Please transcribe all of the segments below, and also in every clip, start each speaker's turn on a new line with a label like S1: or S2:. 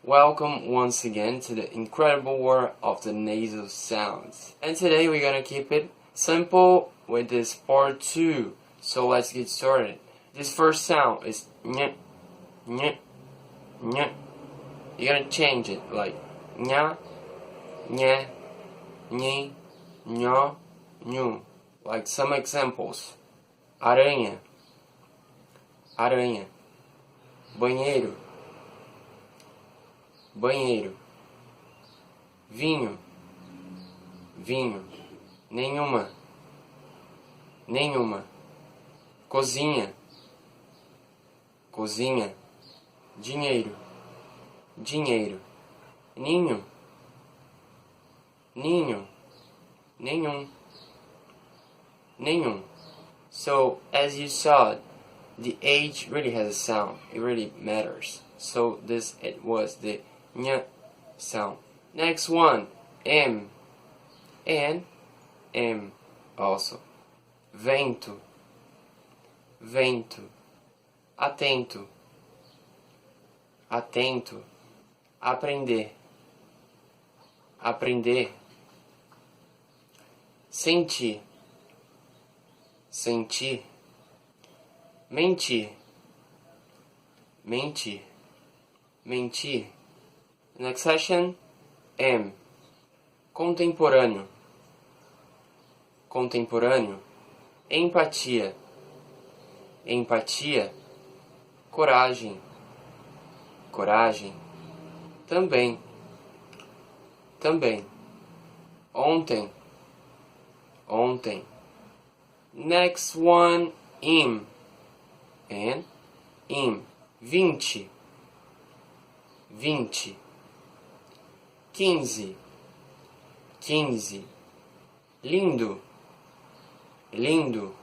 S1: Welcome once again to the incredible world of the nasal sounds. And today we're gonna keep it simple with this part 2. So let's get started. This first sound is ñ, ñ, ñ. You're gonna change it like ñ, ñ, ñ, ñ, ñ. Like some examples. Aranha, aranha. Banheiro, banheiro. Vinho, vinho. Nenhuma, nenhuma. Cozinha, cozinha. Dinheiro, dinheiro. Ninho, ninho. Nenhum, nenhum. So as you saw, the H really has a sound. It really matters. So it was the ñ sound. Next one, M, and M also. Vento, vento. Atento, atento. Aprender, aprender. Sentir, sentir. Mentir, mentir, mentir. Next session, M. Contemporâneo, contemporâneo. Empatia, empatia. Coragem, coragem. Também, também. Ontem, ontem. Next one, im. And im. 20, 20. 15, 15. Lindo, lindo.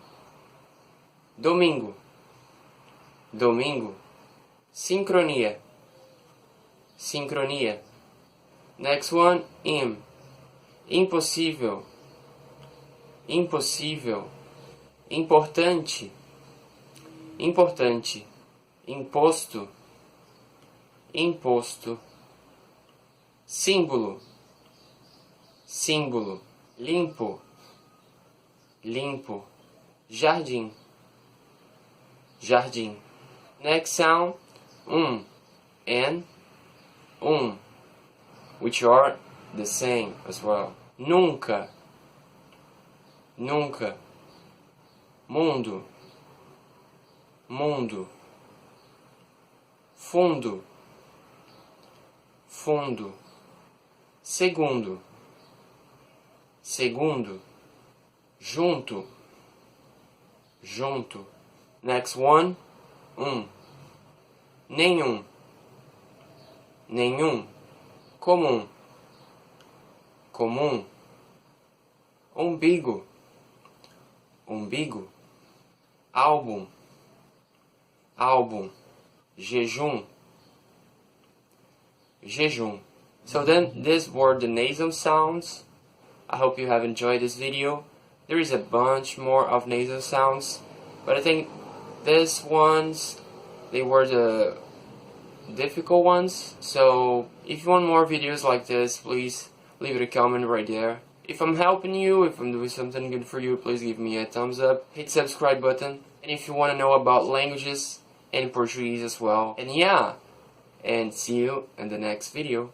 S1: Domingo, domingo. Sincronia, sincronia. Next one, im. Impossível, impossível. Importante, importante. Imposto, imposto. Símbolo, símbolo. Limpo, limpo. Jardim, jardim. Next sound, and which are the same as well. Nunca, nunca. Mundo, mundo. Fundo, fundo. Segundo, segundo. Junto, junto. Next one, nenhum, nenhum. Comum, comum. Umbigo, umbigo. Álbum, álbum. Jejum, jejum. So then, these were the nasal sounds. I hope you have enjoyed this video. There is a bunch more of nasal sounds, but I think these ones, they were the difficult ones. So if you want more videos like this, please leave a comment right there. If I'm helping you, if I'm doing something good for you, please give me a thumbs up, hit subscribe button. And if you want to know about languages and Portuguese as well. And yeah, and see you in the next video.